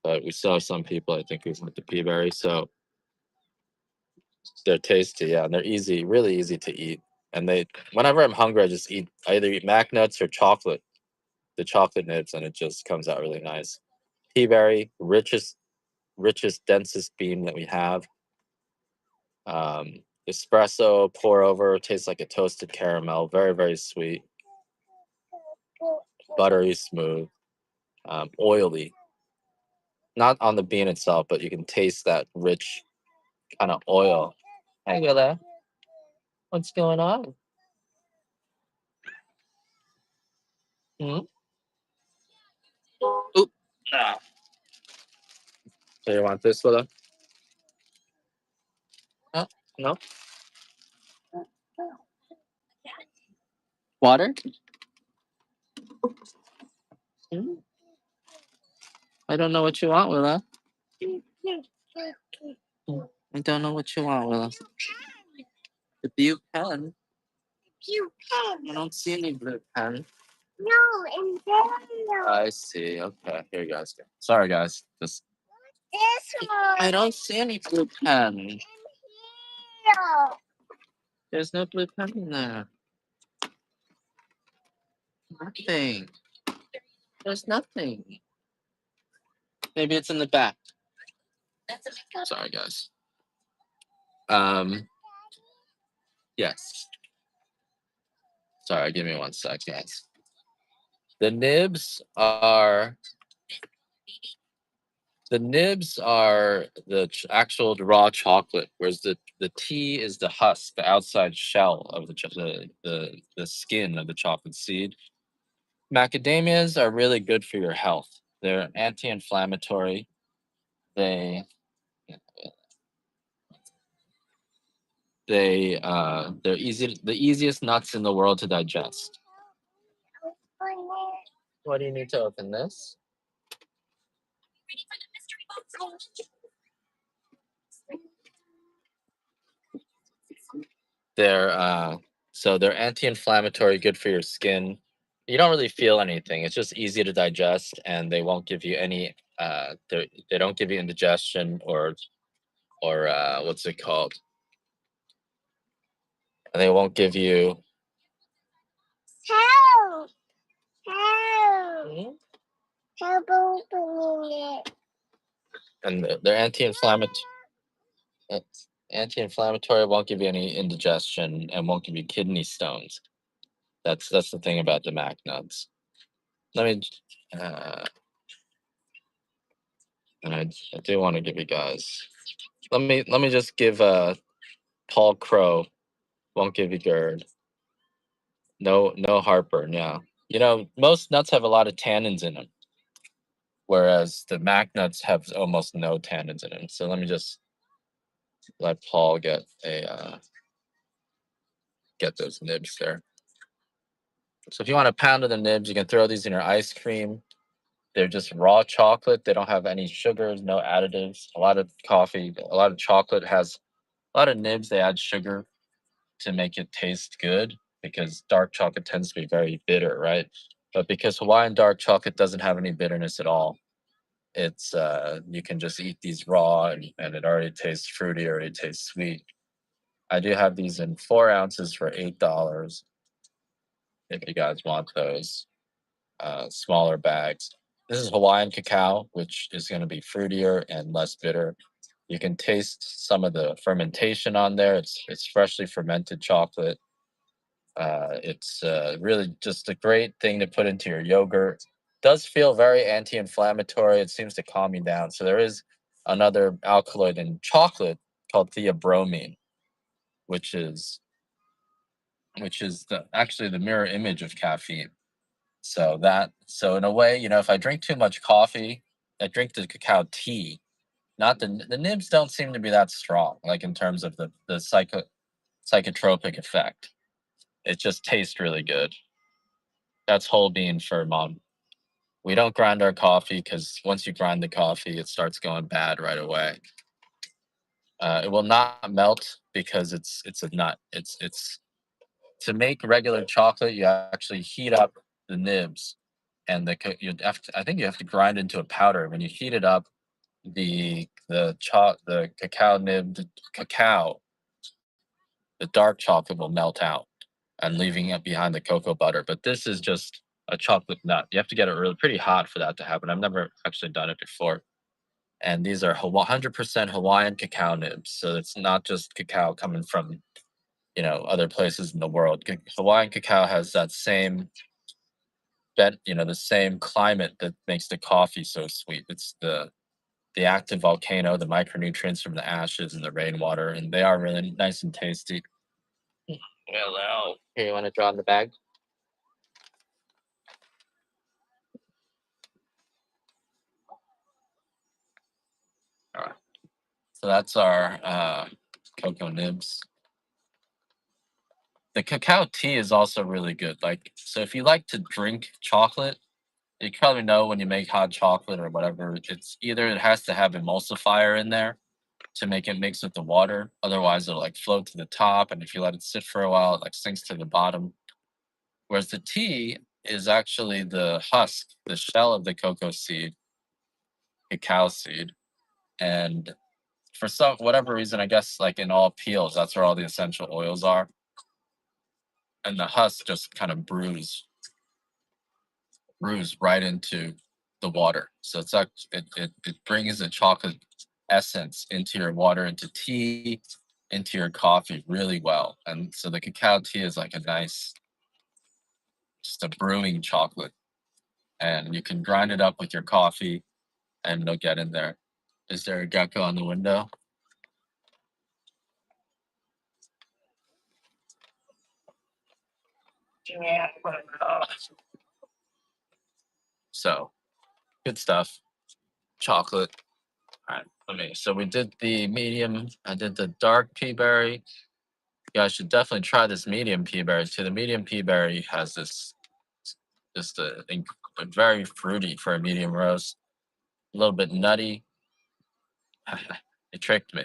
But we still have some people I think who want the pea berry, so they're tasty, yeah, and they're easy, really easy to eat. And whenever I'm hungry, I either eat mac nuts or chocolate, the chocolate nibs, and it just comes out really nice. Pea berry, richest, densest bean that we have. Espresso, pour over, tastes like a toasted caramel, very, very sweet, buttery smooth, oily. Not on the bean itself, but you can taste that rich kind of oil. Hey, Willa, what's going on? Hmm? Oop. Ah. So you want this, Willa? No? Water? Hmm? I don't know what you want, Willa. I don't know what you want, Willow. The blue pen.
You pen.
I don't see any blue pen.
No, in there.
I see. Okay, here you guys go. Sorry, guys. Just
This one.
I don't see any blue pen.
In here.
There's no blue pen in there. Nothing. There's nothing. Maybe it's in the back. Sorry, guys. Yes. Sorry, give me 1 sec, guys. The nibs are the actual raw chocolate, whereas the tea is the husk, the outside shell of the skin of the chocolate seed. Macadamias are really good for your health. They're anti-inflammatory. They're the easiest nuts in the world to digest. What do you need to open this? They're anti-inflammatory, good for your skin. You don't really feel anything. It's just easy to digest, and they won't give you any. They don't give you indigestion or what's it called? And they won't give you.
Help! Help! Help opening it.
And they're anti-inflammatory. Anti-inflammatory, won't give you any indigestion, and won't give you kidney stones. That's the thing about the Mac nuts. Let me. And I do want to give you guys. Let me just give Paul Crow. Won't give you GERD. No heartburn. Yeah. You know, most nuts have a lot of tannins in them, whereas the Mac nuts have almost no tannins in them. So let me just let Paul get those nibs there. So if you want a pound of the nibs, you can throw these in your ice cream. They're just raw chocolate. They don't have any sugars, no additives. A lot of coffee, a lot of chocolate has a lot of nibs. They add sugar to make it taste good because dark chocolate tends to be very bitter, right? But because Hawaiian dark chocolate doesn't have any bitterness at all, it's you can just eat these raw and it already tastes fruity, already tastes sweet. I do have these in 4 ounces for $8 if you guys want those smaller bags. This is Hawaiian cacao, which is going to be fruitier and less bitter. You can taste some of the fermentation on there. It's freshly fermented chocolate. It's really just a great thing to put into your yogurt. Does feel very anti-inflammatory. It seems to calm you down. So there is another alkaloid in chocolate called theobromine, which is actually the mirror image of caffeine. So in a way, you know, if I drink too much coffee, I drink the cacao tea. Not the nibs don't seem to be that strong, like in terms of the psychotropic effect. It just tastes really good. That's whole bean for mom. We don't grind our coffee because once you grind the coffee, it starts going bad right away. It will not melt because it's a nut. It's to make regular chocolate. You actually heat up the nibs, and I think you have to grind into a powder. When you heat it up, the cacao nib cacao, the dark chocolate will melt out and leaving it behind the cocoa butter. But this is just a chocolate nut. You have to get it really pretty hot for that to happen. I've never actually done it before. And these are 100% Hawaiian cacao nibs. So it's not just cacao coming from, you know, other places in the world. Hawaiian cacao has that same the same climate that makes the coffee so sweet. It's the active volcano, the micronutrients from the ashes and the rainwater, and they are really nice and tasty. Hello. Here, you want to draw in the bag? All right. So that's our cocoa nibs. The cacao tea is also really good. Like, so if you like to drink chocolate, you probably know when you make hot chocolate or whatever, it's either it has to have emulsifier in there to make it mix with the water. Otherwise, it'll like float to the top, and if you let it sit for a while, it like sinks to the bottom. Whereas the tea is actually the husk, the shell of the cocoa seed, cacao seed, and for some whatever reason, I guess like in all peels, that's where all the essential oils are, and the husk just kind of brews right into the water. So it's like it brings the chocolate essence into your water, into tea, into your coffee really well. And so the cacao tea is like a nice, just a brewing chocolate. And you can grind it up with your coffee and it'll get in there. Is there a gecko on the window? Yeah. So good stuff. Chocolate. All right. So we did the medium. I did the dark pea berry. You guys should definitely try this medium pea berry too. The medium pea berry has this just a very fruity for a medium roast, a little bit nutty. It tricked me.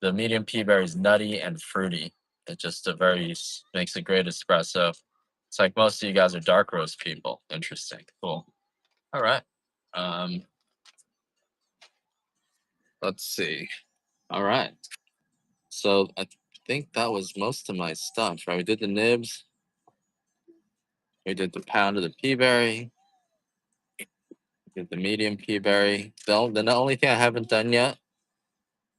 The medium pea berry is nutty and fruity. It just makes a great espresso. It's like most of you guys are dark roast people. Interesting. Cool. All right. Um, let's see. All right. So I think that was most of my stuff, right? We did the nibs. We did the pound of the pea berry. We did the medium pea berry. The only thing I haven't done yet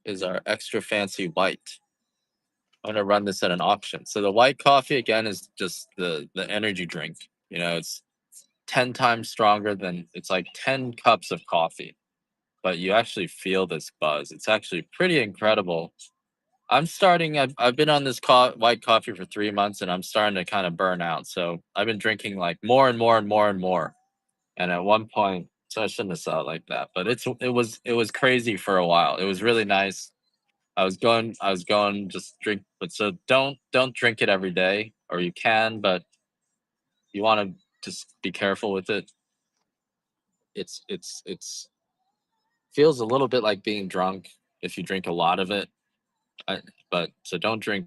is our extra fancy white. I'm gonna run this at an auction. So the white coffee again is just the energy drink. You know, it's 10 times stronger than it's like 10 cups of coffee, but you actually feel this buzz. It's actually pretty incredible. I've been on this white coffee for 3 months and I'm starting to kind of burn out. So I've been drinking like more and more and more and more. And at one point, so I shouldn't have said it like that, but it was crazy for a while. It was really nice. I was going just drink, but so don't drink it every day, or you can, but you want to just be careful with it. It's feels a little bit like being drunk if you drink a lot of it. I, but so don't drink.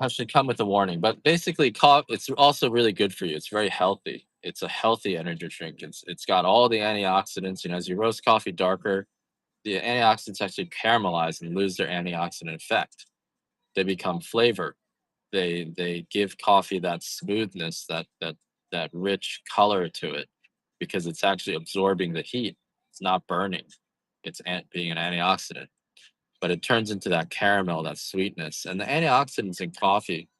I should come with a warning. But basically, it's also really good for you. It's very healthy. It's a healthy energy drink. It's got all the antioxidants. You know, as you roast coffee darker, the antioxidants actually caramelize and lose their antioxidant effect. They become flavor. They give coffee that smoothness, that rich color to it, because it's actually absorbing the heat. It's not burning. It's being an antioxidant, but it turns into that caramel, that sweetness. And the antioxidants in coffee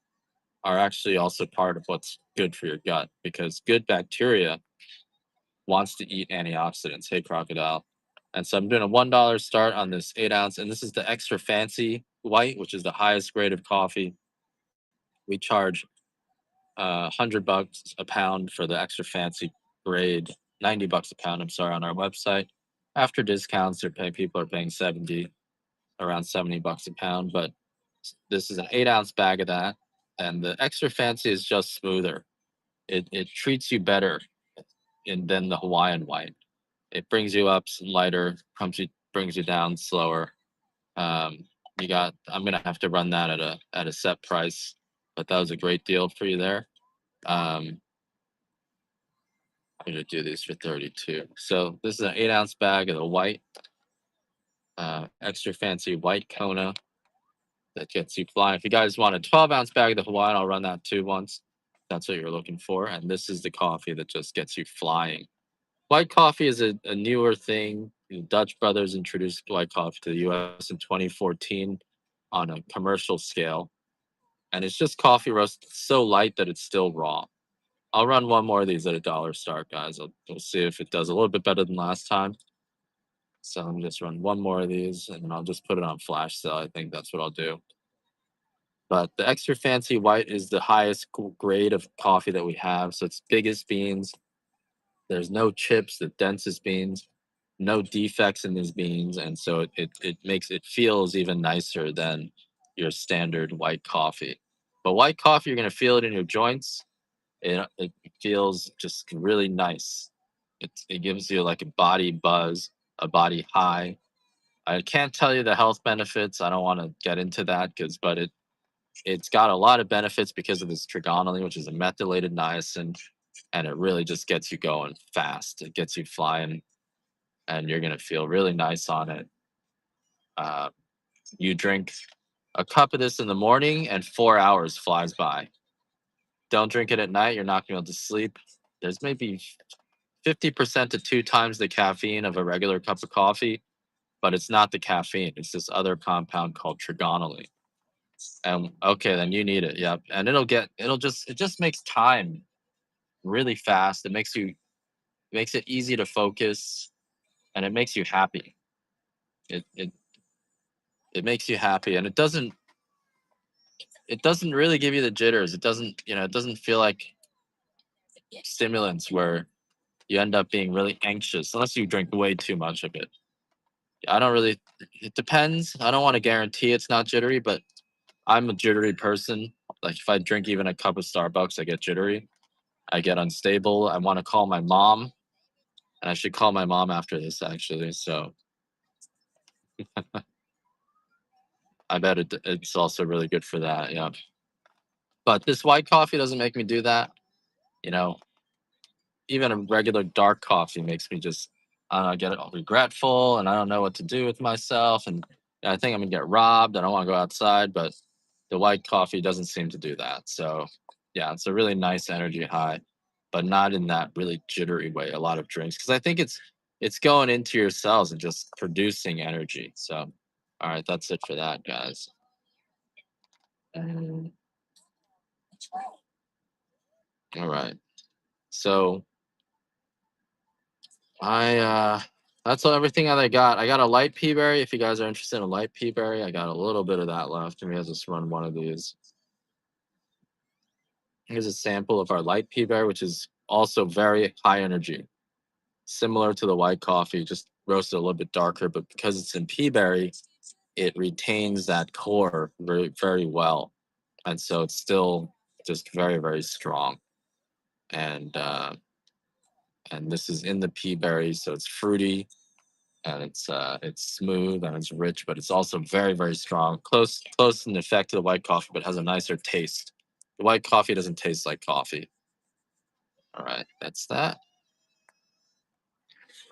are actually also part of what's good for your gut, because good bacteria wants to eat antioxidants. Hey, crocodile. And so I'm doing a $1 start on this 8 ounce, and this is the extra fancy white, which is the highest grade of coffee. We charge $100 a pound for the extra fancy grade, $90 a pound. I'm sorry, on our website. After discounts, people are paying 70, around $70 a pound. But this is an 8 ounce bag of that, and the extra fancy is just smoother. It treats you better than the Hawaiian white. It brings you up lighter, brings you down slower. Um, I'm gonna have to run that at a set price, but that was a great deal for you there. Um, I'm gonna do these for 32. So this is an 8 ounce bag of the white, extra fancy white Kona that gets you flying. If you guys want a 12 ounce bag of the Hawaiian, I'll run that too once. That's what you're looking for. And this is the coffee that just gets you flying. White coffee is a newer thing. The Dutch brothers introduced white coffee to the US in 2014 on a commercial scale. And it's just coffee roasted so light that it's still raw. I'll run one more of these at $1 start, guys. We'll see if it does a little bit better than last time. So I'm just run one more of these and I'll just put it on flash sale. I think that's what I'll do. But the extra fancy white is the highest grade of coffee that we have. So it's biggest beans. There's no chips, the densest beans, no defects in these beans. And so it makes it feels even nicer than your standard white coffee. But white coffee, you're going to feel it in your joints. It feels just really nice. It gives you like a body buzz. a body high. I can't tell you the health benefits. I don't want to get into that but it's got a lot of benefits because of this trigonally, which is a methylated niacin, and it really just gets you going fast. It gets you flying, and you're gonna feel really nice on it. Uh, you drink a cup of this in the morning, and 4 hours flies by. Don't drink it at night. You're not gonna be able to sleep. There's maybe 50% to 2 times the caffeine of a regular cup of coffee, but it's not the caffeine. It's this other compound called trigonally. And okay, then you need it. Yep. And it just makes time really fast. It makes it easy to focus, and it makes you happy. It makes you happy, and it doesn't really give you the jitters. It doesn't feel like stimulants where you end up being really anxious unless you drink way too much of it. I don't really. It depends. I don't want to guarantee it's not jittery, but I'm a jittery person. Like if I drink even a cup of Starbucks, I get jittery. I get unstable. I want to call my mom, and I should call my mom after this actually. So I bet it's also really good for that. Yeah. But this white coffee doesn't make me do that. You know, even a regular dark coffee makes me just, I don't know, get all regretful, and I don't know what to do with myself. And I think I'm gonna get robbed. I don't want to go outside, but the white coffee doesn't seem to do that. So yeah, it's a really nice energy high, but not in that really jittery way. A lot of drinks, because I think it's going into your cells and just producing energy. So all right, that's it for that, guys. Mm, all right. So I that's everything that I got. I got a light pea berry. If you guys are interested in a light pea berry, I got a little bit of that left. Let me just run one of these. Here's a sample of our light pea berry, which is also very high energy, similar to the white coffee, just roasted a little bit darker. But because it's in pea berry, it retains that core very, very well, and so it's still just very, very strong. And this is in the pea berry, so it's fruity, and it's smooth and it's rich, but it's also very, very strong. Close in effect to the white coffee, but has a nicer taste. The white coffee doesn't taste like coffee. All right, that's that.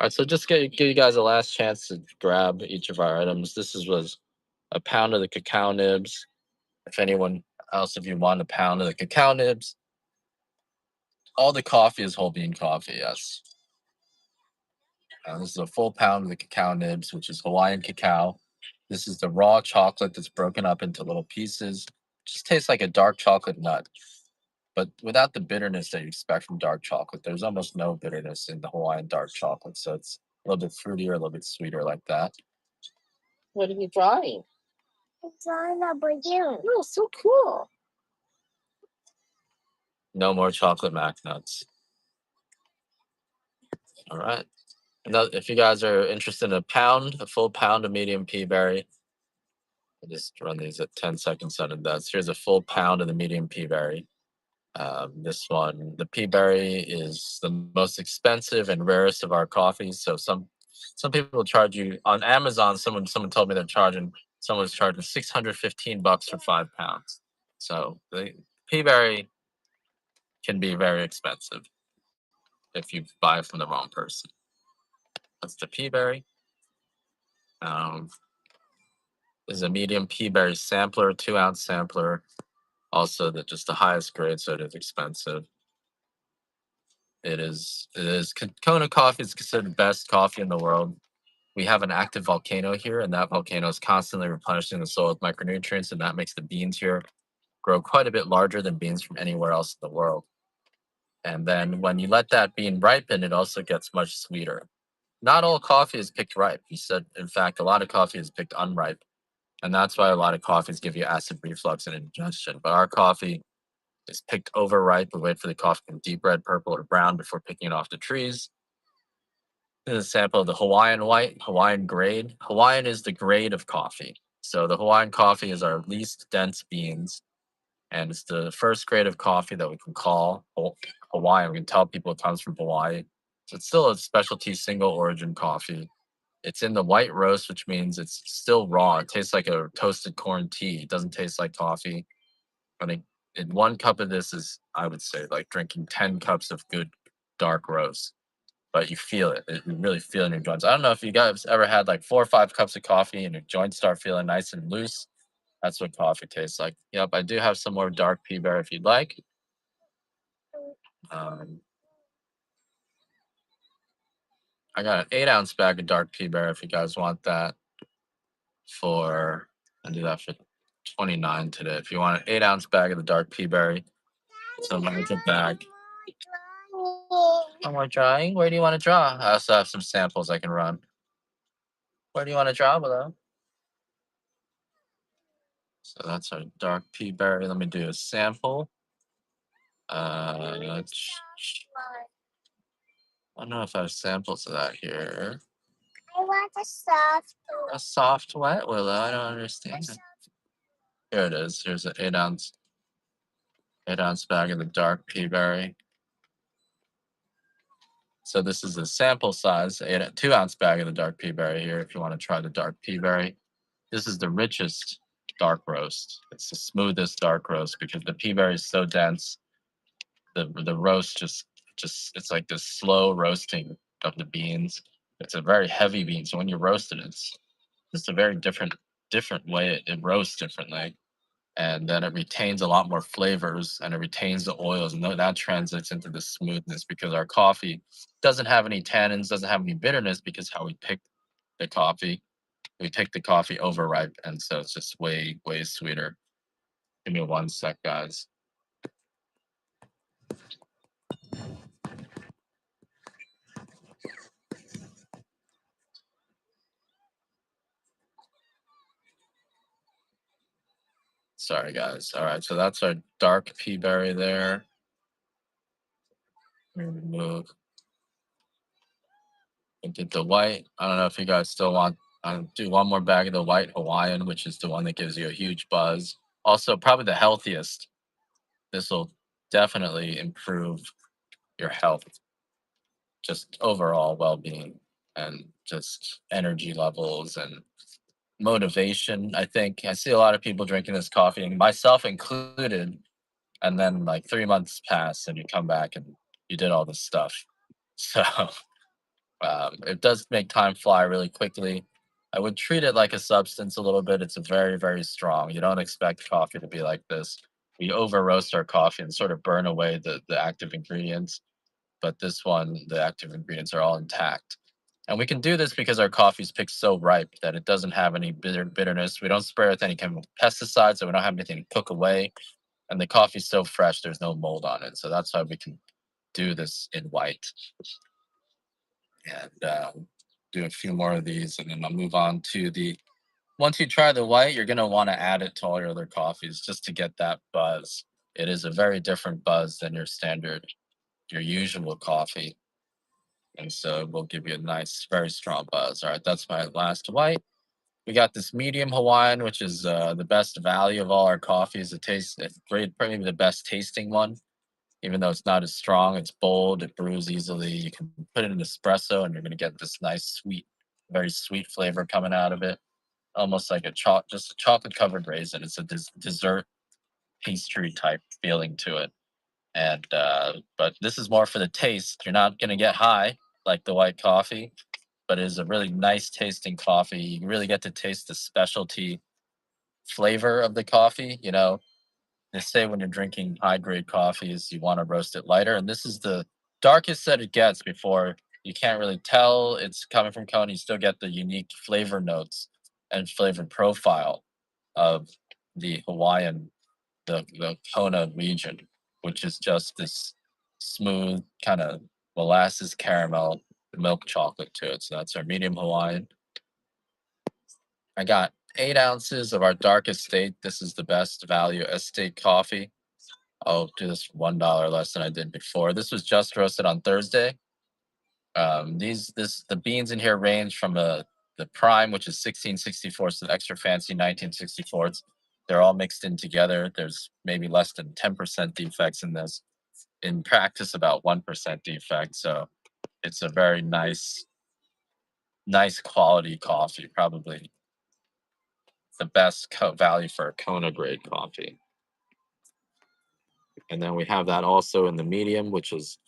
All right, so just give you guys a last chance to grab each of our items. Was a pound of the cacao nibs. If anyone else of you want a pound of the cacao nibs, all the coffee is whole bean coffee. Yes. This is a full pound of the cacao nibs, which is Hawaiian cacao. This is the raw chocolate that's broken up into little pieces. Just tastes like a dark chocolate nut, but without the bitterness that you expect from dark chocolate. There's almost no bitterness in the Hawaiian dark chocolate, so it's a little bit fruitier, a little bit sweeter like that. What are you drawing?
It's on a balloon.
Oh, so cool. No more chocolate mac nuts. All right. If you guys are interested in a full pound of medium pea berry, I'll just run these at 10 seconds out of that. So here's a full pound of the medium pea berry. This one, the pea berry is the most expensive and rarest of our coffees. So some people charge you on Amazon. Someone told me someone was charging $615 for 5 pounds. So the pea berry can be very expensive if you buy it from the wrong person. That's the pea berry. Um, this is a medium pea berry sampler, 2-ounce sampler. Also, just the highest grade, so it is expensive. Kona coffee is considered the best coffee in the world. We have an active volcano here, and that volcano is constantly replenishing the soil with micronutrients, and that makes the beans here grow quite a bit larger than beans from anywhere else in the world. And then when you let that bean ripen, it also gets much sweeter. Not all coffee is picked ripe. He said, in fact, a lot of coffee is picked unripe. And that's why a lot of coffees give you acid reflux and indigestion. But our coffee is picked overripe. We wait for the coffee to be deep red, purple, or brown before picking it off the trees. This is a sample of the Hawaiian white, Hawaiian grade. Hawaiian is the grade of coffee. So the Hawaiian coffee is our least dense beans, and it's the first grade of coffee that we can call Hawaiian. We can tell people it comes from Hawaii. So it's still a specialty single origin coffee. It's in the white roast, which means it's still raw. It tastes like a toasted corn tea. It doesn't taste like coffee. I think in 1 cup of this is, I would say, like drinking 10 cups of good dark roast. But you feel it. You really feel it in your joints. I don't know if you guys ever had like 4 or 5 cups of coffee and your joints start feeling nice and loose. That's what coffee tastes like. Yep, I do have some more dark pea berry if you'd like. Um, I got an 8 ounce bag of dark pea berry if you guys want that. I do that for 29 today. If you want an 8 ounce bag of the dark pea berry, it's a larger bag. No more drawing? Where do you want to draw? I also have some samples I can run. Where do you want to draw below? So that's our dark pea berry. Let me do a sample. I don't know if I have samples of that here.
I want a soft
A soft wet willow. I don't understand. Here it is. Here's an 8 ounce bag of the dark pea berry. So this is a sample size, 2 ounce bag of the dark pea berry here. If you want to try the dark pea berry, this is the richest dark roast. It's the smoothest dark roast because the pea berry is so dense. The roast just it's like this slow roasting of the beans. It's a very heavy bean, so when you roast it, it's just a very different way it roasts differently, and then it retains a lot more flavors and it retains the oils, and that translates into the smoothness because our coffee doesn't have any tannins, doesn't have any bitterness because how we pick the coffee. We pick the coffee overripe, and so it's just way sweeter. Give me 1 sec, guys. Sorry, guys. All right, so that's our dark pea berry there. Let me remove. I did the white. I don't know if you guys still want. I'll do one more bag of the white Hawaiian, which is the one that gives you a huge buzz. Also, probably the healthiest. This will definitely improve your health, just overall well being, and just energy levels and motivation. I think I see a lot of people drinking this coffee, and myself included. And then like 3 months pass, and you come back and you did all this stuff. So it does make time fly really quickly. I would treat it like a substance a little bit. It's a very strong. You don't expect coffee to be like this. We over roast our coffee and sort of burn away the active ingredients. But this one, the active ingredients are all intact. And we can do this because our coffee's picked so ripe that it doesn't have any bitterness. We don't spray it with any chemical pesticides, so we don't have anything to cook away. And the coffee's so fresh, there's no mold on it. So that's why we can do this in white. And do a few more of these, and then I'll move on to the. Once you try the white, you're gonna want to add it to all your other coffees just to get that buzz. It is a very different buzz than your usual coffee, and so it will give you a nice, very strong buzz. All right, that's my last white. We got this medium Hawaiian, which is the best value of all our coffees. It's great, probably the best tasting one. Even though it's not as strong, it's bold, it brews easily. You can put it in espresso and you're going to get this nice, sweet, very sweet flavor coming out of it. Almost like just a chocolate covered raisin. It's a dessert pastry type feeling to it. And, but this is more for the taste. You're not going to get high like the white coffee, but it is a really nice tasting coffee. You really get to taste the specialty flavor of the coffee. They say when you're drinking high grade coffees, you want to roast it lighter. And this is the darkest that it gets before you can't really tell it's coming from Kona. You still get the unique flavor notes and flavor profile of the Hawaiian, the Kona region, which is just this smooth kind of molasses caramel, milk chocolate to it. So that's our medium Hawaiian. I got 8 ounces of our dark estate. This is the best value estate coffee. I'll do this for $1 less than I did before. This was just roasted on Thursday. The beans in here range from the prime, which is 1664, so the extra fancy 1964. They're all mixed in together. There's maybe less than 10% defects in this. In practice, about 1% defect. So it's a very nice nice quality coffee, probably the best value for a Kona grade coffee. And then we have that also in the medium, which is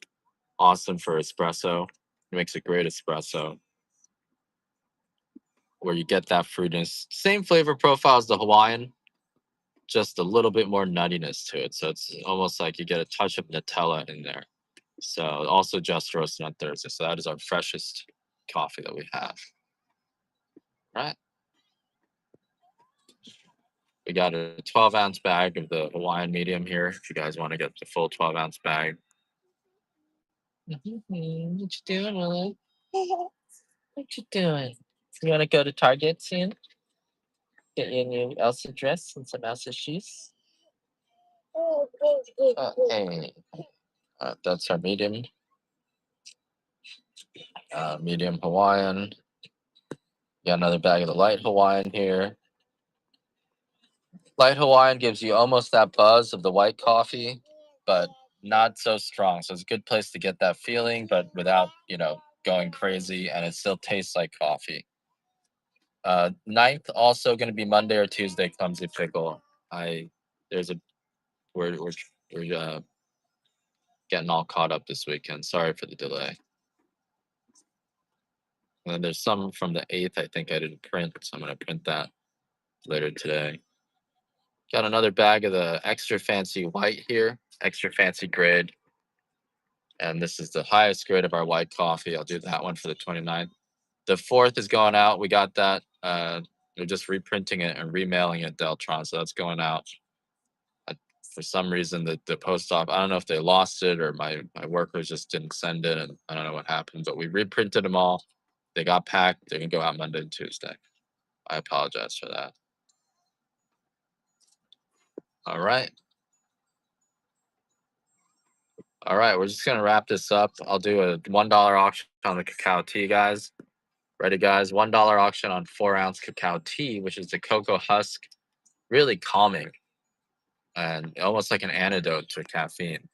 awesome for espresso. It makes a great espresso where you get that fruitiness. Same flavor profile as the Hawaiian, just a little bit more nuttiness to it. So it's almost like you get a touch of Nutella in there. So also just roasted on Thursday. So that is our freshest coffee that we have. Right. We got a 12-ounce bag of the Hawaiian medium here. If you guys want to get the full 12-ounce bag. What you doing, Willow? What you doing? You want to go to Target soon? Get you a new Elsa dress and some Elsa shoes. Okay. That's our medium. Medium Hawaiian. Got another bag of the light Hawaiian here. Light Hawaiian gives you almost that buzz of the white coffee, but not so strong. So it's a good place to get that feeling, but without, going crazy, and it still tastes like coffee. Ninth, also going to be Monday or Tuesday, Clumsy Pickle. There's a we're getting all caught up this weekend. Sorry for the delay. And then there's some from the 8th I think I didn't print, so I'm going to print that later today. Got another bag of the extra fancy white here, extra fancy grade. And this is the highest grade of our white coffee. I'll do that one for the 29th. The 4th is going out. We got that. They're just reprinting it and remailing it, Deltron. So that's going out. For some reason, the post office, I don't know if they lost it or my workers just didn't send it. And I don't know what happened, but we reprinted them all. They got packed. They're going to go out Monday and Tuesday. I apologize for that. All right. All right, we're just gonna wrap this up. I'll do a $1 auction on the cacao tea, guys. Ready, guys? $1 auction on 4-ounce cacao tea, which is the cocoa husk. Really calming and almost like an antidote to caffeine.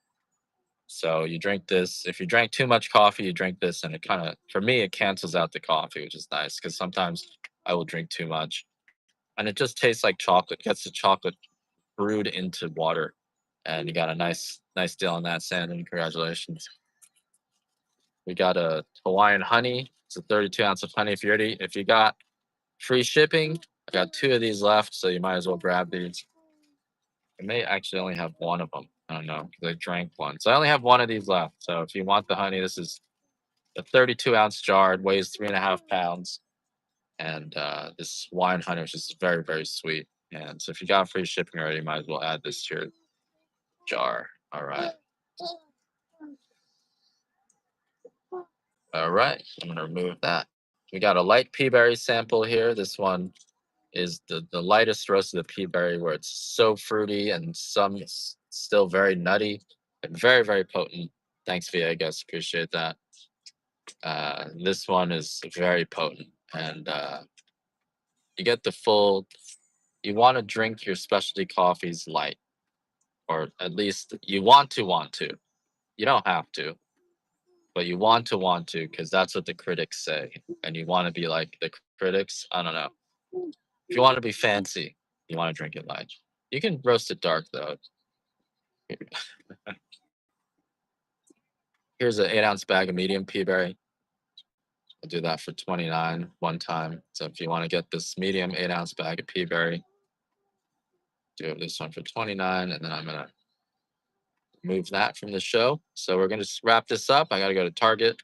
So you drink this. If you drank too much coffee, you drink this, and it kind of, for me, it cancels out the coffee, which is nice because sometimes I will drink too much, and it just tastes like chocolate. Gets the chocolate brewed into water, and you got a nice deal on that, Sandon. Congratulations. We got a Hawaiian honey. It's a 32 ounce of honey. If you got free shipping, I got 2 of these left, so you might as well grab these. I may actually only have 1 of them. I don't know because I drank one, so I only have 1 of these left. So if you want the honey, this is a 32-ounce jar. It weighs 3.5 pounds, and this wine honey, which is very very sweet. And so if you got free shipping already, you might as well add this to your jar. All right. All right, I'm gonna remove that. We got a light pea berry sample here. This one is the lightest roast of the pea berry, where it's so fruity and some still very nutty and very very potent. Thanks, Viegas. Appreciate that. This one is very potent, and you get the full. You want to drink your specialty coffees light, or at least you want to. You don't have to, but you want to because that's what the critics say, and you want to be like the critics. I don't know. If you want to be fancy, you want to drink it light. You can roast it dark though. Here's an 8-ounce bag of medium pea berry. I'll do that for 29 one time. So if you want to get this medium 8-ounce bag of pea berry, do this one for 29, and then I'm gonna move that from the show. So we're gonna just wrap this up. I gotta go to Target.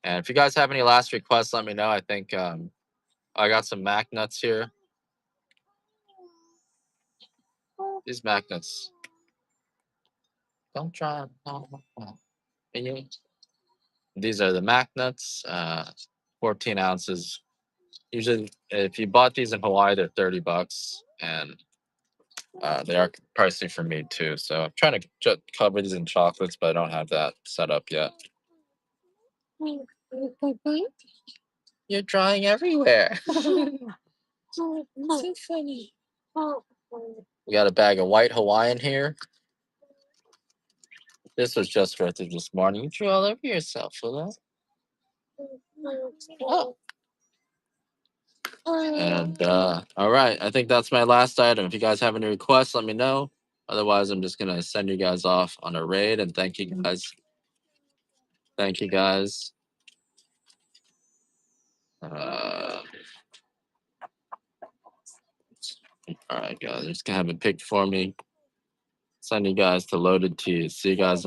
And if you guys have any last requests, let me know. I think I got some Mac nuts here. These Mac nuts. Don't try 'em. These are the Mac nuts, 14 ounces. Usually, if you bought these in Hawaii, they're $30, and they are pricey for me too. So I'm trying to cover these in chocolates, but I don't have that set up yet. You're drawing everywhere. So funny. We got a bag of white Hawaiian here. This was just roasted this morning. You drew all over yourself, Willow. Oh. And all right, I think that's my last item. If you guys have any requests, let me know. Otherwise, I'm just gonna send you guys off on a raid. And thank you guys. Thank you guys. All right, guys. Just gonna have it picked for me. Send you guys to Loaded Teas. See you guys